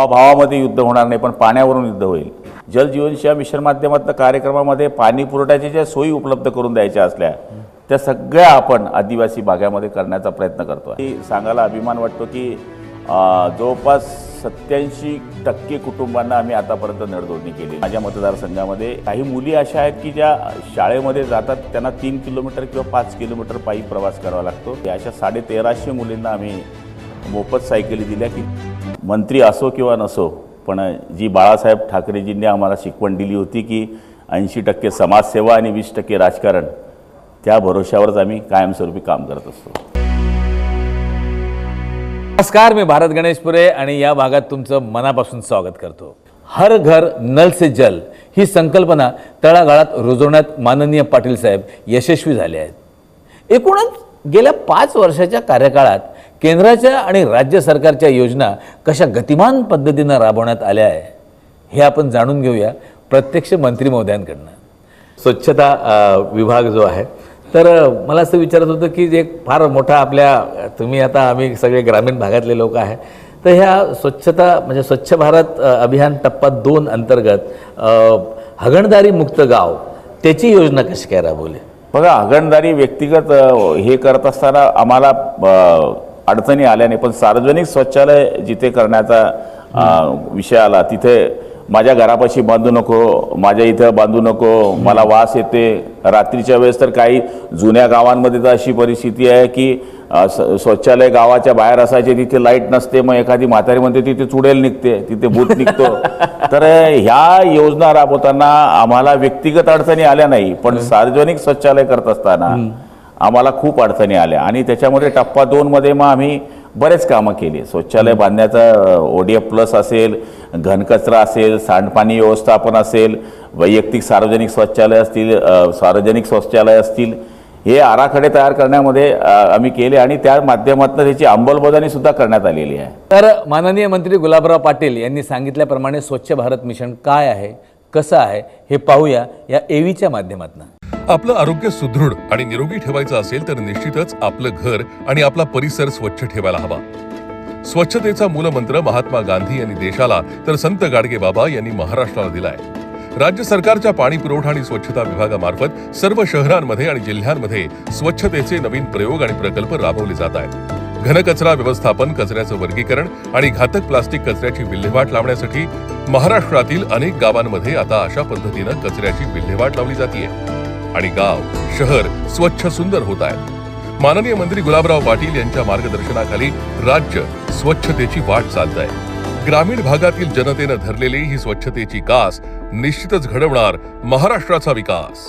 भावाभावामध्ये युद्ध होणार नाही, पण पाण्यावरून युद्ध होईल. जल जीवन मिशन माध्यमातून कार्यक्रमामध्ये पाणी पुरवठ्याच्या ज्या सोयी उपलब्ध करून द्यायच्या असल्या त्या सगळ्या आपण आदिवासी भागामध्ये करण्याचा प्रयत्न करतो. सांगायला अभिमान वाटतो की जवळपास 87% कुटुंबांना आम्ही आतापर्यंत नळजोडणी केली. माझ्या मतदारसंघामध्ये काही मुली अशा आहेत की ज्या शाळेमध्ये जातात, त्यांना 3 किलोमीटर किंवा 5 किलोमीटर पायी प्रवास करावा लागतो. अशा 1350 मुलींना आम्ही मोफत सायकली दिल्या. की मंत्री असो किंवा नसो, पण जी बाळासाहेब ठाकरेजींनी आम्हाला शिकवण दिली होती की 80% समाजसेवा आणि 20% राजकारण, त्या भरोश्यावरच आम्ही कायमस्वरूपी काम करत असतो. नमस्कार, मी भारत गणेशपुरे आणि या भागात तुमचं मनापासून स्वागत करतो. हर घर नल से जल ही संकल्पना तळागाळात रुजवण्यात माननीय पाटील साहेब यशस्वी झाले आहेत. एकूणच गेल्या 5 वर्षाच्या कार्यकाळात केंद्राच्या आणि राज्य सरकारच्या योजना कशा गतिमान पद्धतीनं राबवण्यात आल्या आहे हे आपण जाणून घेऊया प्रत्यक्ष मंत्री महोदयांकडनं. स्वच्छता विभाग जो आहे, तर मला असं विचारत होतं की एक फार मोठा आम्ही सगळे ग्रामीण भागातले लोक आहे, तर ह्या स्वच्छता म्हणजे स्वच्छ भारत अभियान टप्पा 2 अंतर्गत हगणदारी मुक्त गाव त्याची योजना कशी काय राबवली? बघा, हगणदारी व्यक्तिगत हे करत असताना आम्हाला अडचणी आल्या नाही, पण सार्वजनिक शौचालय जिथे करण्याचा विषय आला तिथे माझ्या घरापाशी बांधू नको, माझ्या इथं बांधू नको, मला वास येते. रात्रीच्या वेळेस तर काही जुन्या गावांमध्ये तर अशी परिस्थिती आहे की शौचालय गावाच्या बाहेर असायचे, तिथे लाईट नसते, मग एखादी म्हातारी म्हणते तिथे चुडेल निघते, तिथे भूत निघतो. तर ह्या योजना राबवताना आम्हाला व्यक्तिगत अडचणी आल्या नाही, पण सार्वजनिक शौचालय करत असताना आम्हाला खूप अडचणी आल्या. आणि त्याच्यामध्ये टप्पा 2 मध्ये मग आम्ही बरेच कामं केली. शौचालय बांधण्याचा ODF प्लस असेल, घनकचरा असेल, सांडपाणी व्यवस्थापन असेल, वैयक्तिक सार्वजनिक शौचालय असतील, सार्वजनिक शौचालय असतील, हे आराखडे तयार करण्यामध्ये आम्ही केले आणि त्या माध्यमातून त्याची अंमलबजावणी सुद्धा करण्यात आलेली आहे. तर माननीय मंत्री गुलाबराव पाटील यांनी सांगितल्याप्रमाणे स्वच्छ भारत मिशन काय आहे, कसं आहे हे पाहूया या एव्हीच्या माध्यमातून. आपलं आरोग्य सुदृढ आणि निरोगी ठेवायचं असेल तर निश्चितच आपलं घर आणि आपला परिसर स्वच्छ ठेवायला हवा. स्वच्छतेचा मूलमंत्र महात्मा गांधी यांनी देशाला तर संत गाडगेबाबा यांनी महाराष्ट्राला दिलाय. राज्य सरकारच्या पाणी पुरवठा आणि स्वच्छता विभागामार्फत सर्व शहरांमध्ये आणि जिल्ह्यांमध्ये स्वच्छतेचे नवीन प्रयोग आणि प्रकल्प राबवले जात आहेत. घनकचरा व्यवस्थापन, कचऱ्याचं वर्गीकरण आणि घातक प्लास्टिक कचऱ्याची विल्हेवाट लावण्यासाठी महाराष्ट्रातील अनेक गावांमध्ये आता अशा पद्धतीनं कचऱ्याची विल्हेवाट लावली जाते आणि गाव, शहर स्वच्छ सुंदर होत आहेत. माननीय मंत्री गुलाबराव पाटील यांच्या मार्गदर्शनाखाली राज्य स्वच्छतेची वाट चालत आहे. ग्रामीण भागातील जनतेनं धरलेली ही स्वच्छतेची कास निश्चितच घडवणार महाराष्ट्राचा विकास.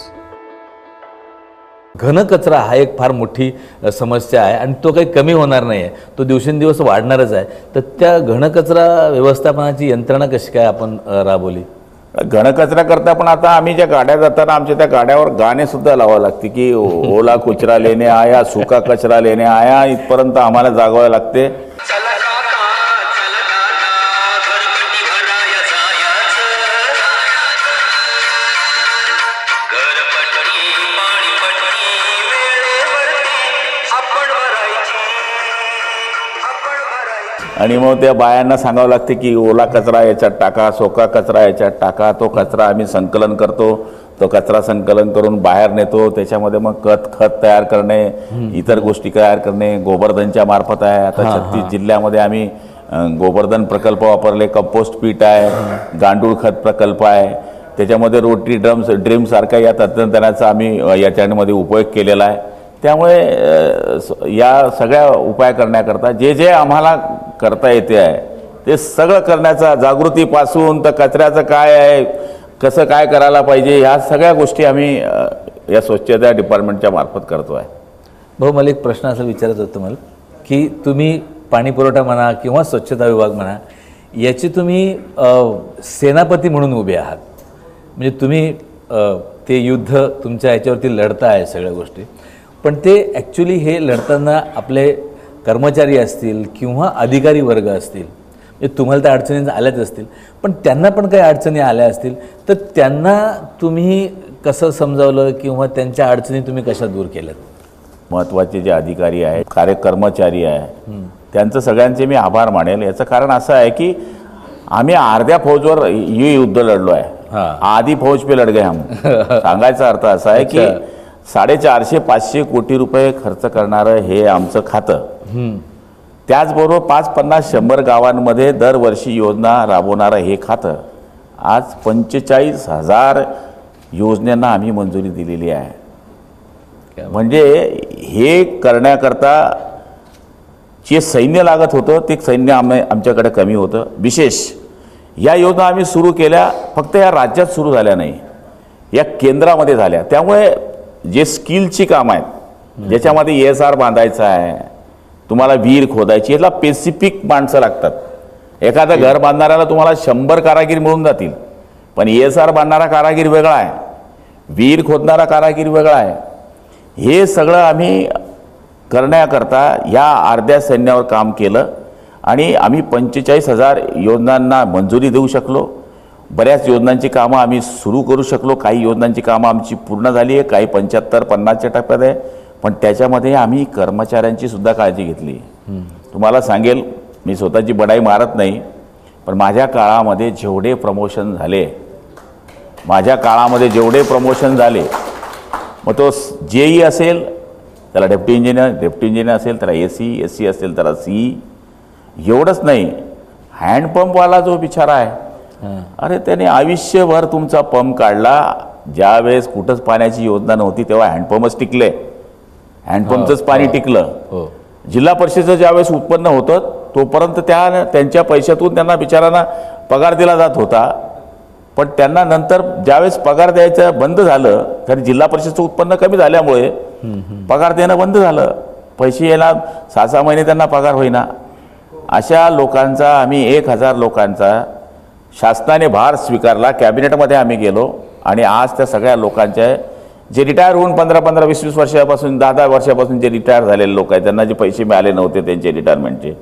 घनकचरा हा एक फार मोठी समस्या आहे आणि तो काही कमी होणार नाही आहे, तो दिवसेंदिवस वाढणारच आहे. तर त्या घनकचरा व्यवस्थापनाची यंत्रणा कशी काय आपण राबवली? घनकचरा करता पण आता आम्ही ज्या गाड्या जाताना आमच्या त्या गाड्यावर गाणे सुद्धा लावावं लागते की ओला कचरा लेने आया, सुका कचरा लेने आया, इथपर्यंत आम्हाला जागवावं लागते. आणि मग त्या बायांना सांगावं लागते की ओला कचरा याच्यात टाका, सोका कचरा याच्यात टाका. तो कचरा आम्ही संकलन करतो, तो कचरा संकलन करून बाहेर नेतो. त्याच्यामध्ये मग खत तयार करणे, इतर गोष्टी तयार करणे गोवर्धनच्या मार्फत आहे. आता 36 जिल्ह्यामध्ये आम्ही गोवर्धन प्रकल्प वापरले, कंपोस्ट पीट आहे, गांडूळ खत प्रकल्प आहे, त्याच्यामध्ये रोटरी ड्रीम सारखा या तंत्रज्ञानाचा आम्ही याच्यामध्ये उपयोग केलेला आहे. त्यामुळे या सगळ्या उपाय करण्याकरता जे आम्हाला करता येते आहे ते सगळं करण्याचा, जागृतीपासून तर कचऱ्याचं काय आहे, कसं काय करायला पाहिजे, ह्या सगळ्या गोष्टी आम्ही या स्वच्छता डिपार्टमेंटच्या मार्फत करतो आहे. भाऊ, मला एक प्रश्न असं विचारत होतो मला की तुम्ही पाणी पुरवठा म्हणा किंवा स्वच्छता विभाग म्हणा, याची तुम्ही सेनापती म्हणून उभे आहात. म्हणजे तुम्ही ते युद्ध तुमच्या याच्यावरती लढता आहे सगळ्या गोष्टी, पण ते ॲक्च्युली हे लढताना आपले कर्मचारी असतील किंवा अधिकारी वर्ग असतील, म्हणजे तुम्हाला त्या अडचणी आल्याच असतील, पण त्यांना पण काही अडचणी आल्या असतील, तर त्यांना तुम्ही कसं समजावलं किंवा त्यांच्या अडचणी तुम्ही कशा दूर केल्यात? महत्त्वाचे जे अधिकारी आहेत, कर्मचारी आहे, त्यांचं सगळ्यांचे मी आभार मानेल. याचं कारण असं आहे की आम्ही अर्ध्या फौजवर ये युद्ध लढलो आहे. हाँ. आधी फौज पे लढ गए हम. सांगायचा अर्थ असा आहे की 450-500 कोटी रुपये खर्च करणारं हे आमचं खातं. त्याचबरोबर 5-50-100 गावांमध्ये दरवर्षी योजना राबवणारं हे खातं आज 45,000 योजनांना आम्ही मंजुरी दिलेली आहे. म्हणजे हे करण्याकरता जे सैन्य लागत होतं ते सैन्य आमच्याकडे कमी होतं. विशेष या योजना आम्ही सुरू केल्या, फक्त या राज्यात सुरू झाल्या नाही, या केंद्रामध्ये झाल्या. त्यामुळे जे स्किलची कामं आहेत ज्याच्यामध्ये ESR बांधायचं आहे, तुम्हाला विहीर खोदायची, याला स्पेसिफिक माणसं लागतात. एखादं घर बांधणाऱ्याला तुम्हाला 100 कारागीर मिळून जातील, पण ESR बांधणारा कारागीर वेगळा आहे, विहीर खोदणारा कारागीर वेगळा आहे. हे सगळं आम्ही करण्याकरता या अर्ध्या सैन्यावर काम केलं आणि आम्ही 45,000 योजनांना मंजुरी देऊ शकलो. बऱ्याच योजनांची कामं आम्ही सुरू करू शकलो. काही योजनांची कामं आमची पूर्ण झाली आहे, काही 75-50च्या टप्प्यात आहे. पण त्याच्यामध्ये आम्ही कर्मचाऱ्यांची सुद्धा काळजी घेतली. तुम्हाला सांगेल, मी स्वतःची बडाई मारत नाही, पण माझ्या काळामध्ये जेवढे प्रमोशन झाले, मग तो JE असेल त्याला डेप्टी इंजिनियर असेल त्याला SC असेल त्याला CE. एवढंच नाही, हँडपंपवाला जो बिचारा आहे, अरे त्याने आयुष्यभर तुमचा पंप काढला. ज्यावेळेस कुठंच पाण्याची योजना नव्हती तेव्हा हँडपंपच टिकले, हँडपंपचंच पाणी टिकलं. जिल्हा परिषदेचं ज्यावेळेस उत्पन्न होतं तोपर्यंत त्यांच्या पैशातून त्यांना बिचारांना पगार दिला जात होता. पण त्यांना नंतर ज्यावेळेस पगार द्यायचं बंद झालं, कारण जिल्हा परिषदेचं उत्पन्न कमी झाल्यामुळे पगार देणं बंद झालं, पैसे यायला 6-6 महिने त्यांना पगार होईना. अशा लोकांचा आम्ही 1,000 लोकांचा शासनाने भार स्वीकारला. कॅबिनेटमध्ये आम्ही गेलो आणि आज त्या सगळ्या लोकांच्या जे रिटायर होऊन 15-15, 20-20 वर्षापासून 10-10 वर्षापासून जे रिटायर झालेले लोक आहेत, त्यांना जे पैसे मिळाले नव्हते त्यांचे रिटायरमेंटचे,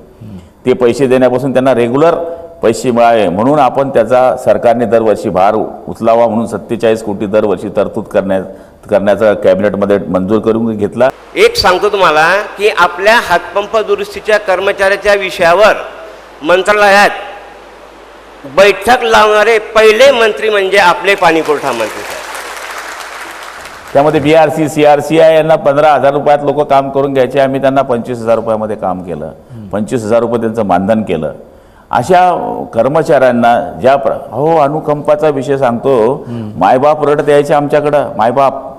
ते पैसे देण्यापासून त्यांना रेग्युलर पैसे मिळावे म्हणून आपण त्याचा सरकारने दरवर्षी भार उचलावा म्हणून 47 कोटी दरवर्षी तरतूद करण्याचा कॅबिनेटमध्ये मंजूर करून घेतला. एक सांगतो तुम्हाला की आपल्या हातपंप दुरुस्तीच्या कर्मचाऱ्याच्या विषयावर मंत्रालयात बैठक लावणारे पहिले मंत्री म्हणजे आपले पाणीपुरवठा मंत्री साहेब. त्यामध्ये BRC CRC आहे, यांना 15,000 रुपयात लोक काम करून घ्यायचे, आम्ही त्यांना 25,000 रुपयामध्ये काम केलं. 25,000 रुपये त्यांचं मानधन केलं. अशा कर्मचाऱ्यांना अनुकंपाचा विषय सांगतो. मायबाप रडत यायचे आमच्याकडं. मायबाप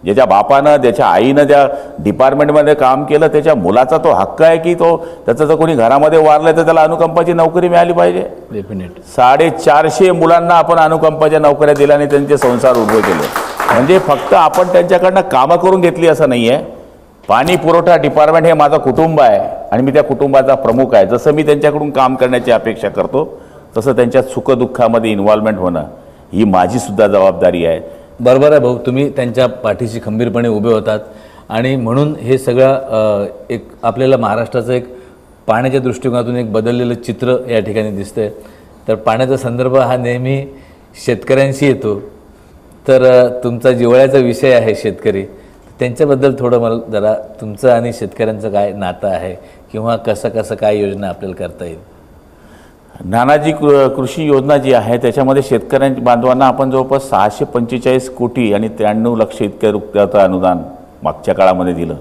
ज्याच्या बापानं त्याच्या आईनं त्या डिपार्टमेंटमध्ये काम केलं, त्याच्या मुलाचा तो हक्क आहे की त्याचं जर कोणी घरामध्ये वारलं तर त्याला अनुकंपाची नोकरी मिळाली पाहिजे. डेफिनेट 450 मुलांना आपण अनुकंपाच्या नोकऱ्या दिल्या आणि त्यांचे संसार उभे केले. म्हणजे फक्त आपण त्यांच्याकडनं कामं करून घेतली असं नाही आहे. पाणी पुरवठा डिपार्टमेंट हे माझं कुटुंब आहे आणि मी त्या कुटुंबाचा प्रमुख आहे. जसं मी त्यांच्याकडून काम करण्याची अपेक्षा करतो तसं त्यांच्या सुखदुःखामध्ये इन्व्हॉल्वमेंट होणं ही माझी सुद्धा जबाबदारी आहे. बरोबर आहे भाऊ, तुम्ही त्यांच्या पाठीशी खंबीरपणे उभे होतात आणि म्हणून हे सगळं एक आपल्याला महाराष्ट्राचं एक पाण्याच्या दृष्टिकोनातून एक बदललेलं चित्र या ठिकाणी दिसतंय. तर पाण्याचा संदर्भ हा नेहमी शेतकऱ्यांशी येतो. तर तुमचा जिव्हाळ्याचा विषय आहे शेतकरी, त्यांच्याबद्दल थोडं मला जरा तुमचं आणि शेतकऱ्यांचं काय नातं आहे किंवा कसं काय योजना आपल्याला करता येईल. नानाजी कृषी योजना जी आहे त्याच्यामध्ये शेतकऱ्यांच्या बांधवांना आपण जवळपास 645 कोटी आणि 93 लक्ष इतक्या रुपयाचं अनुदान मागच्या काळामध्ये दिलं.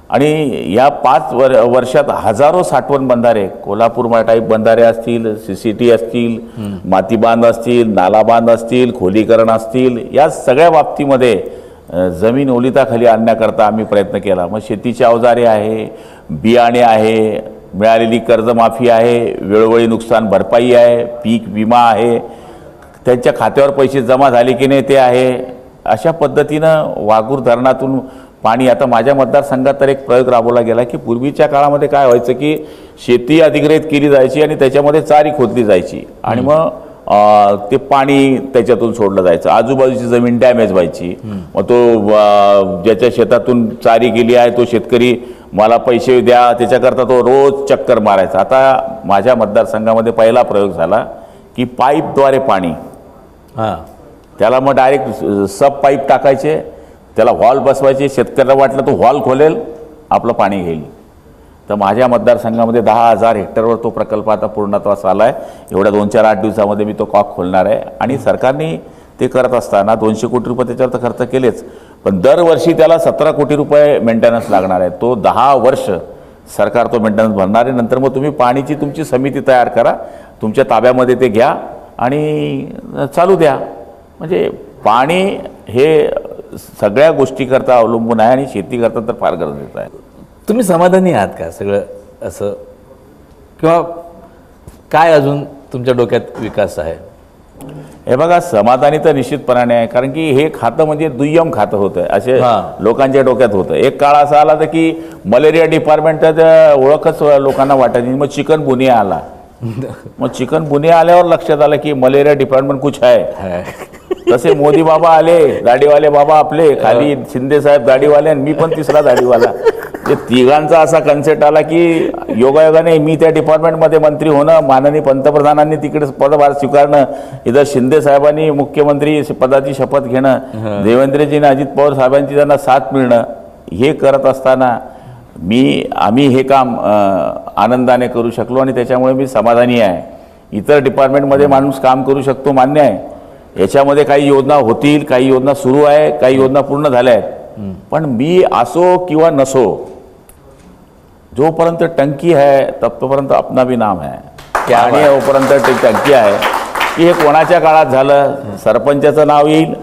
आणि या 5 वर्षात हजारो साठवण बंधारे, कोल्हापूर टाईप बंधारे असतील, CCT असतील, मातीबांध असतील, नालाबांध असतील, खोलीकरण असतील, या सगळ्या बाबतीमध्ये जमीन ओलिताखाली आणण्याकरता आम्ही प्रयत्न केला. मग शेतीची अवजारे आहे, बियाणे आहे, मिळालेली कर्जमाफी आहे, वेळोवेळी नुकसान भरपाई आहे, पीक विमा आहे, त्यांच्या खात्यावर पैसे जमा झाले की नाही ते आहे. अशा पद्धतीनं वाघूर धरणातून पाणी, आता माझ्या मतदारसंघात तर एक प्रयोग राबवला गेला की पूर्वीच्या काळामध्ये काय व्हायचं की शेती अधिग्रहित केली जायची आणि त्याच्यामध्ये चारी खोदली जायची आणि मग ते पाणी त्याच्यातून सोडलं जायचं, आजूबाजूची जमीन डॅमेज व्हायची. मग तो ज्याच्या शेतातून चारी गेली आहे तो शेतकरी मला पैसे द्या त्याच्याकरता तो रोज चक्कर मारायचा. आता माझ्या मतदारसंघामध्ये पहिला प्रयोग झाला की पाईपद्वारे पाणी, त्याला मग डायरेक्ट सब पाईप टाकायचे, त्याला व्हॉल्व बसवायचे, शेतकऱ्याला वाटलं तो व्हॉल्व खोलेल आपलं पाणी घेईल. तर माझ्या मतदारसंघामध्ये 10,000 हेक्टरवर तो प्रकल्प आता पूर्णत्वास आला आहे. एवढ्या 2-4-8 दिवसामध्ये मी तो कॉक खोलणार आहे. आणि सरकारने ते करत असताना 200 कोटी रुपये त्याच्यावर तर खर्च केलेच, पण दरवर्षी त्याला 17 कोटी रुपये मेंटेनन्स लागणार आहे. तो 10 वर्ष सरकार तो मेंटेनन्स भरणार आहे. नंतर मग तुम्ही पाणीची तुमची समिती तयार करा, तुमच्या ताब्यामध्ये ते घ्या आणि चालू द्या. म्हणजे पाणी हे सगळ्या गोष्टीकरता अवलंबून आहे आणि शेतीकरता तर फार गरजेचं आहे. तुम्ही समाधानी आहात का सगळं असं, किंवा काय अजून तुमच्या डोक्यात विकास आहे? हे बघा, समाधानी तर निश्चितपणाने आहे, कारण की हे खातं म्हणजे दुय्यम खातं होतं असे लोकांच्या डोक्यात होतं. एक काळ असा आला तर की मलेरिया डिपार्टमेंटचा ओळखच लोकांना वाटायची. मग चिकन गुन्हे आला, मग चिकन गुन्हे आल्यावर लक्षात आलं की मलेरिया डिपार्टमेंट कुछ आहे. तसे मोदी बाबा आले, दाढीवाले बाबा आपले, खाली शिंदे साहेब दाढीवाले आणि मी पण तिसरा दाढीवाला. ते तिघांचा असा कन्सेप्ट आला की योगायोगाने मी त्या डिपार्टमेंटमध्ये मंत्री होणं, माननीय पंतप्रधानांनी तिकडे पदभार स्वीकारणं, इथं शिंदे साहेबांनी मुख्यमंत्री पदाची शपथ घेणं, देवेंद्रजीने अजित पवार साहेबांची त्यांना साथ मिळणं, हे करत असताना आम्ही हे काम आनंदाने करू शकलो आणि त्याच्यामुळे मी समाधानी आहे. इतर डिपार्टमेंटमध्ये माणूस काम करू शकतो, मान्य आहे. याच्यामध्ये काही योजना होतील, काही योजना सुरू आहे, काही योजना पूर्ण झाल्या आहेत. पण मी असो किंवा नसो, जोपर्यंत टंकी है तोपर्यंत अपना भी नाम है. आणि जोपर्यंत टंकी आहे की हे कोणाच्या काळात झालं, सरपंचाचं नाव येईल,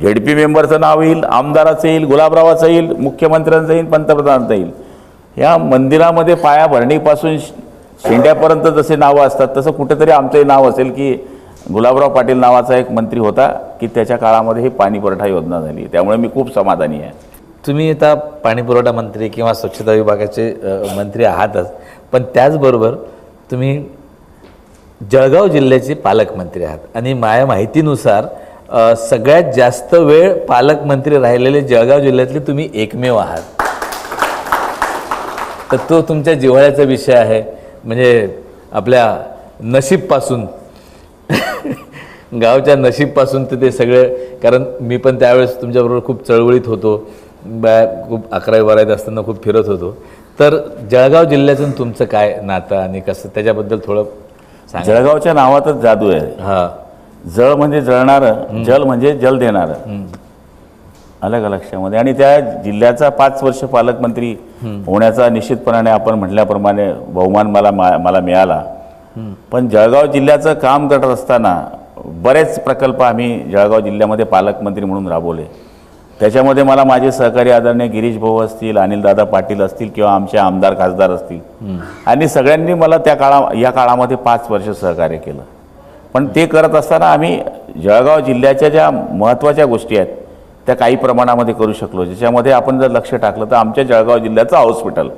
झेडपी मेंबरचं नाव येईल, आमदाराचं येईल, गुलाबरावाचं येईल, मुख्यमंत्र्यांचं येईल, पंतप्रधानांचं येईल. या मंदिरामध्ये पायाभरणीपासून शेंड्यापर्यंत जसे नावं असतात तसं कुठेतरी आमचंही नाव असेल की गुलाबराव पाटील नावाचा एक मंत्री होता की त्याच्या काळामध्ये ही पाणी पुरवठा योजना झाली. त्यामुळे मी खूप समाधानी आहे. तुम्ही आता पाणीपुरवठा मंत्री किंवा स्वच्छता विभागाचे मंत्री आहातच, पण त्याचबरोबर तुम्ही जळगाव जिल्ह्याचे पालकमंत्री आहात आणि माझ्या माहितीनुसार सगळ्यात जास्त वेळ पालकमंत्री राहिलेले जळगाव जिल्ह्यातले तुम्ही एकमेव आहात. तर तो तुमच्या जिव्हाळ्याचा विषय आहे. म्हणजे आपल्या नशीबपासून गावच्या नशीबपासून तर ते सगळं, कारण मी पण त्यावेळेस तुमच्याबरोबर खूप चळवळीत होतो, खूप 11वी-12वीत असताना खूप फिरत होतो. तर जळगाव जिल्ह्यातून तुमचं काय नातं आणि कसं, त्याच्याबद्दल थोडं सांगा. जळगावच्या नावातच जादू आहे. हां, जळ म्हणजे जळणारं, जल म्हणजे जल देणारं, आलं का लक्षामध्ये. आणि त्या जिल्ह्याचा 5 वर्ष पालकमंत्री होण्याचा निश्चितपणाने आपण म्हटल्याप्रमाणे बहुमान मला मिळाला. पण जळगाव जिल्ह्याचं काम करत असताना बरेच प्रकल्प आम्ही जळगाव जिल्ह्यामध्ये पालकमंत्री म्हणून राबवले. त्याच्यामध्ये मला माझे सहकारी आदरणीय गिरीश भाऊ असतील, अनिलदादा पाटील असतील किंवा आमचे आमदार खासदार असतील, आणि सगळ्यांनी मला या काळामध्ये 5 वर्ष सहकार्य केलं. पण ते करत असताना आम्ही जळगाव जिल्ह्याच्या ज्या महत्त्वाच्या गोष्टी आहेत त्या काही प्रमाणामध्ये करू शकलो. ज्याच्यामध्ये आपण जर लक्ष टाकलं तर आमच्या जळगाव जिल्ह्याचं हॉस्पिटल,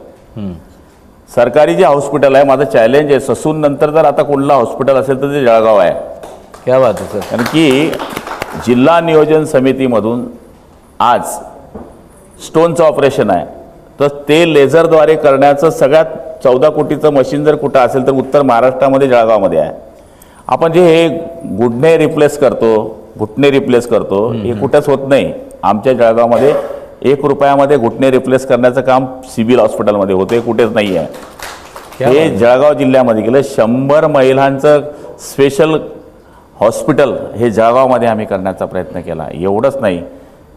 सरकारी जे हॉस्पिटल आहे, माझं चॅलेंज आहे, ससून नंतर जर आता कुठलं हॉस्पिटल असेल तर ते जळगाव आहे. क्या बात आहे सर. कारण की जिल्हा नियोजन समितीमधून आज स्टोनचं ऑपरेशन आहे, तर ते लेझरद्वारे करण्याचं सगळ्यात 14 कोटीचं मशीन जर कुठं असेल तर उत्तर महाराष्ट्रामध्ये जळगावमध्ये आहे. आपण जे हे घुटणे रिप्लेस करतो हे कुठंच होत नाही. आमच्या जळगावमध्ये 1 रुपयामध्ये घुटणे रिप्लेस करण्याचं काम सिव्हिल हॉस्पिटलमध्ये होते, कुठेच नाही आहे. हे जळगाव जिल्ह्यामध्ये गेलं. 100 महिलांचं स्पेशल हॉस्पिटल हे जळगावमध्ये आम्ही करण्याचा प्रयत्न केला. एवढंच नाही,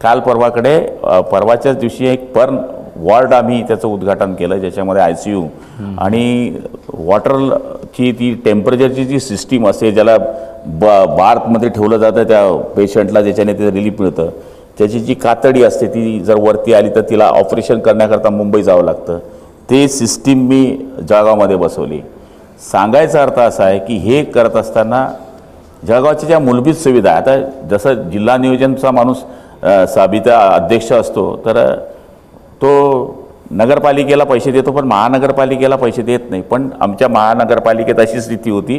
काल परवाच्याच दिवशी एक वॉर्ड आम्ही त्याचं उद्घाटन केलं, ज्याच्यामध्ये ICU आणि वॉटरची ती टेम्परेचरची जी सिस्टीम असते, ज्याला बार्थमध्ये ठेवलं जातं त्या पेशंटला, ज्याच्याने ते रिलीफ मिळतं, त्याची जी कातडी असते ती जर वरती आली तर तिला ऑपरेशन करण्याकरता मुंबई जावं लागतं. ते सिस्टीम मी जळगावमध्ये बसवली. सांगायचा अर्थ असा आहे की हे करत असताना जळगावच्या ज्या मूलभूत सुविधा, आता जसं जिल्हा नियोजनचा माणूस साबिता अध्यक्ष असतो तर तो नगरपालिकेला पैसे देतो, पण महानगरपालिकेला पैसे देत नाही. पण आमच्या महानगरपालिकेत अशी स्थिती होती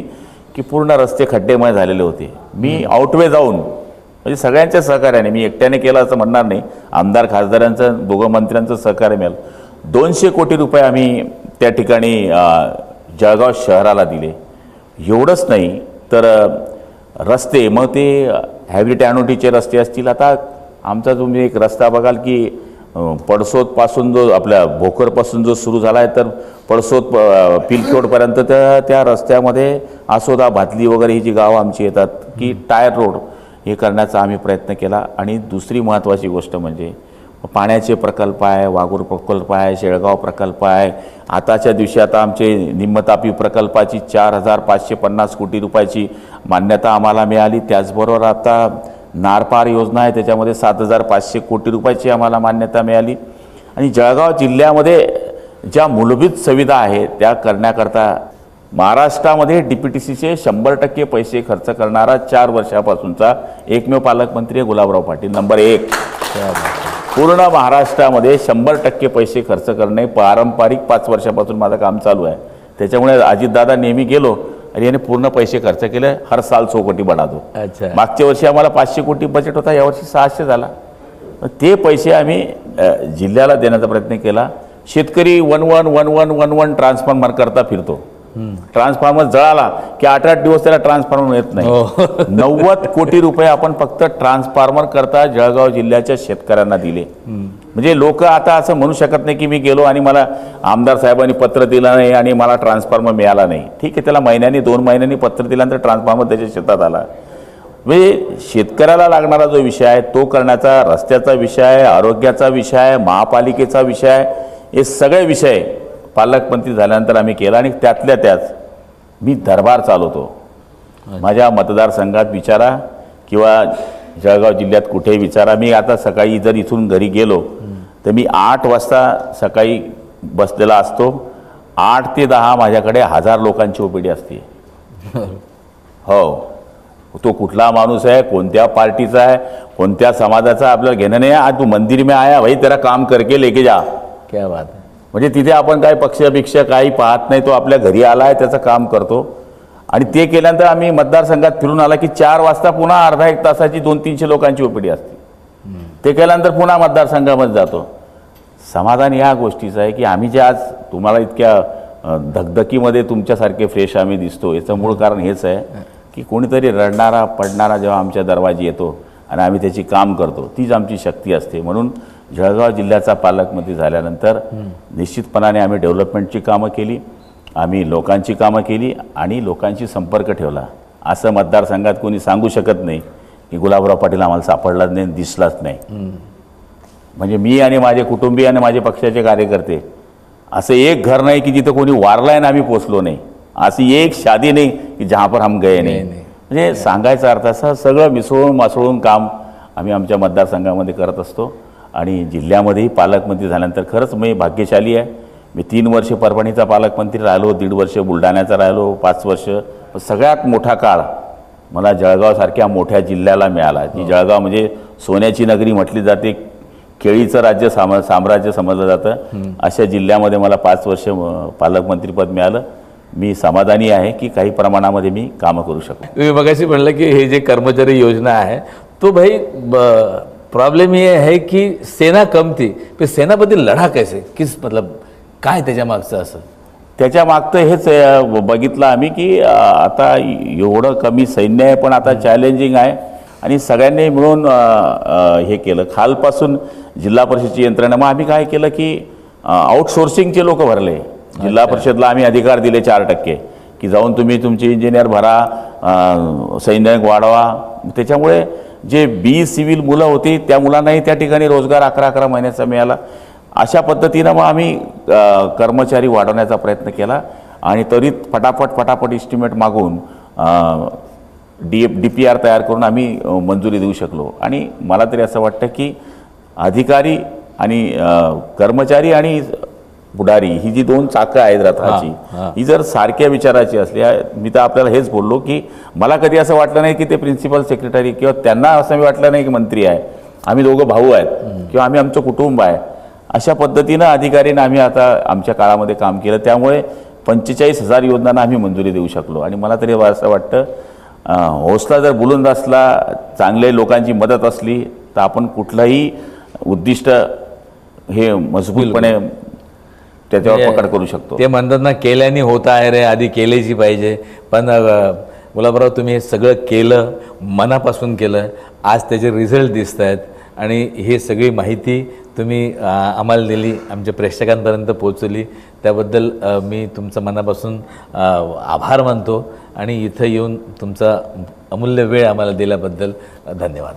की पूर्ण रस्ते खड्डेमय झालेले होते. मी आउटवे जाऊन, म्हणजे सगळ्यांच्या सहकार्याने, मी एकट्याने केलं असं म्हणणार नाही, आमदार खासदारांचं, दोघं मंत्र्यांचं सहकार्य मिळालं. 200 कोटी रुपये आम्ही त्या ठिकाणी जळगाव शहराला दिले. एवढंच नाही तर रस्ते, मग ते हॅबिट ॲनोटीचे रस्ते असतील. आता आमचा तुम्ही एक रस्ता बघाल की पडसोदपासून जो आपल्या भोकरपासून जो सुरू झाला आहे तर पडसोद पिलखोडपर्यंत त्या रस्त्यामध्ये आसोदा भातली वगैरे ही जी गावं आमची येतात की टायर रोड हे करण्याचा आम्ही प्रयत्न केला. आणि दुसरी महत्त्वाची गोष्ट म्हणजे पाण्याचे प्रकल्प आहे, वाघूर प्रकल्प आहे, शेळगाव प्रकल्प आहे. आताच्या दिवशी आता आमचे निम्मतापी प्रकल्पाची 4,550 कोटी रुपयाची मान्यता आम्हाला मिळाली. त्याचबरोबर आता नारपार योजना आहे त्याच्यामध्ये 7,500 कोटी रुपयाची आम्हाला मान्यता मिळाली. आणि जळगाव जिल्ह्यामध्ये ज्या मूलभूत सुविधा आहेत त्या करण्याकरता महाराष्ट्रामध्ये DPTCचे 100% पैसे खर्च करणारा 4 वर्षापासूनचा एकमेव पालकमंत्री आहे गुलाबराव पाटील. नंबर 1 पूर्ण महाराष्ट्रामध्ये 100% पैसे खर्च करणे पारंपरिक 5 वर्षापासून माझं काम चालू आहे. त्याच्यामुळे अजितदादा नेहमी गेलो आणि याने पूर्ण पैसे खर्च केले. हर साल 100 कोटी बढ़ातो. अच्छा. मागच्या वर्षी आम्हाला 500 कोटी बजेट होता, यावर्षी 600 झाला. ते पैसे आम्ही जिल्ह्याला देण्याचा प्रयत्न केला. शेतकरी 111111 ट्रान्सफॉर्मर करता फिरतो. ट्रान्सफॉर्मर जळाला की 8-8 दिवस त्याला ट्रान्सफॉर्मर येत नाही. 90 कोटी रुपये आपण फक्त ट्रान्सफॉर्मर करता जळगाव जिल्ह्याच्या शेतकऱ्यांना दिले. म्हणजे लोक आता असं म्हणू शकत नाही की मी गेलो आणि मला आमदार साहेबांनी पत्र दिलं नाही आणि मला ट्रान्सफॉर्मर मिळाला नाही. ठीक आहे, त्याला महिन्यानी 2 महिन्यांनी पत्र दिल्यानंतर ट्रान्सफॉर्मर त्याच्या शेतात आला. म्हणजे शेतकऱ्याला लागणारा जो विषय आहे तो करण्याचा, रस्त्याचा विषय आहे, आरोग्याचा विषय आहे, महापालिकेचा विषय आहे, हे सगळे विषय पालकमंत्री झाल्यानंतर आम्ही केला. आणि त्यातल्या त्यात मी दरबार चालवतो. माझ्या मतदारसंघात विचारा किंवा जळगाव जिल्ह्यात कुठेही विचारा. मी आता सकाळी जर इथून घरी गेलो तर मी 8 वाजता सकाळी बसलेला असतो. 8 ते 10 माझ्याकडे 1000 लोकांची ओपीडी असते. हो, तो कुठला माणूस आहे, कोणत्या पार्टीचा आहे, कोणत्या समाजाचा आपल्याला घेणं नाही. आज तू मंदिर में आया भाई, तेरा काम करके लेके जा. क्या बात आहे. म्हणजे तिथे आपण काय पक्षपेक्षा काही पाहत नाही. तो आपल्या घरी आला आहे, त्याचं काम करतो. आणि ते केल्यानंतर आम्ही मतदारसंघात फिरून आला की 4 वाजता पुन्हा अर्धा 1 तासाची 200-300 लोकांची ओपीडी असते. ते केल्यानंतर पुन्हा मतदारसंघामध्ये जातो. समाधान या गोष्टीचं आहे की आम्ही जे आज तुम्हाला इतक्या धगधकीमध्ये तुमच्यासारखे फ्रेश आम्ही दिसतो, याचं मूळ कारण हेच आहे की कोणीतरी रडणारा पडणारा जेव्हा आमच्या दरवाजी येतो आणि आम्ही त्याची काम करतो, तीच आमची शक्ती असते. म्हणून जळगाव जिल्ह्याचा पालकमंत्री झाल्यानंतर निश्चितपणाने आम्ही डेव्हलपमेंटची कामं केली, आम्ही लोकांची कामं केली आणि लोकांशी संपर्क ठेवला. असं मतदारसंघात कोणी सांगू शकत नाही की गुलाबराव पाटील आम्हाला सापडलाच नाही, दिसलाच नाही. म्हणजे मी आणि माझे कुटुंबीय आणि माझे पक्षाचे कार्यकर्ते असं एक घर नाही की जिथं कोणी वारलाय आणि आम्ही पोचलो नाही. अशी एक शादी नाही की जहाँ पर हम गए नाही. म्हणजे सांगायचा अर्थ असा, सगळं मिसळून मासळून काम आम्ही आमच्या मतदारसंघामध्ये करत असतो. आणि जिल्ह्यामध्येही पालकमंत्री झाल्यानंतर खरंच मी भाग्यशाली आहे. मी 3 वर्ष परभणीचा पालकमंत्री राहिलो, 1.5 वर्ष बुलढाण्याचा राहिलो, 5 वर्ष. सगळ्यात मोठा काळ मला जळगावसारख्या मोठ्या जिल्ह्याला मिळाला. जी जळगाव म्हणजे सोन्याची नगरी म्हटली जाते, केळीचं राज्य साम्राज्य समजलं जातं. अशा जिल्ह्यामध्ये मला 5 वर्ष पालकमंत्रीपद मिळालं. मी समाधानी आहे की काही प्रमाणामध्ये मी कामं करू शकतो. तुम्ही मगाशी म्हणलं की हे जे कर्मचारी योजना आहे तो भाई प्रॉब्लेम ये है कि सेना कम थी, फिर सेनापती लढा कैसे, किस मतलब काय त्याच्या मागचं असं? त्याच्या मागचं हेच बघितलं आम्ही की आता एवढं कमी सैन्य आहे पण आता चॅलेंजिंग आहे आणि सगळ्यांनी मिळून हे केलं. खालपासून जिल्हा परिषदची यंत्रणा, मग आम्ही काय केलं की आउटसोर्सिंगचे लोक भरले. जिल्हा परिषदला आम्ही अधिकार दिले 4% की जाऊन तुम्ही तुमचे इंजिनियर भरा, सैनिक वाढवा. त्याच्यामुळे जे सिव्हिल मुलं होती त्या मुलांनाही त्या ठिकाणी रोजगार 11-11 महिन्याचा मिळाला. अशा पद्धतीनं मग आम्ही कर्मचारी वाढवण्याचा प्रयत्न केला आणि त्वरित फटाफट इस्टिमेट मागून DPR तयार करून आम्ही मंजुरी देऊ शकलो. आणि मला तरी असं वाटतं की अधिकारी आणि कर्मचारी आणि पुढारी ही जी 2 चाकं आहेत रथाची, ही जर सारख्या विचाराची असली, मी तर आपल्याला हेच बोललो की मला कधी असं वाटलं नाही की ते प्रिन्सिपल सेक्रेटरी किंवा त्यांना असं मी वाटलं नाही की मंत्री आहे. आम्ही दोघं भाऊ आहेत किंवा आम्ही आमचं कुटुंब आहे. अशा पद्धतीनं अधिकारीनं आम्ही आता आमच्या काळामध्ये काम केलं. त्यामुळे 45,000 योजनांना आम्ही मंजुरी देऊ शकलो. आणि मला तरी असं वाटतं हौसला जर बुलंद असला, चांगले लोकांची मदत असली तर आपण कुठलंही उद्दिष्ट हे मजबूतपणे त्याच्यावर पकड करू शकतो. ते म्हणतात ना, केल्याने होता आहे रे, आधी केलेची पाहिजे. पण गुलाबराव तुम्ही हे सगळं केलं, मनापासून केलं, आज त्याचे रिझल्ट दिसत आहेत आणि ही सगळी माहिती तुम्ही आम्हाला दिली, आमच्या प्रेक्षकांपर्यंत पोहोचवली, त्याबद्दल मी तुमचं मनापासून आभार मानतो आणि इथं येऊन तुमचा अमूल्य वेळ आम्हाला दिल्याबद्दल धन्यवाद.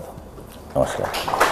नमस्कार.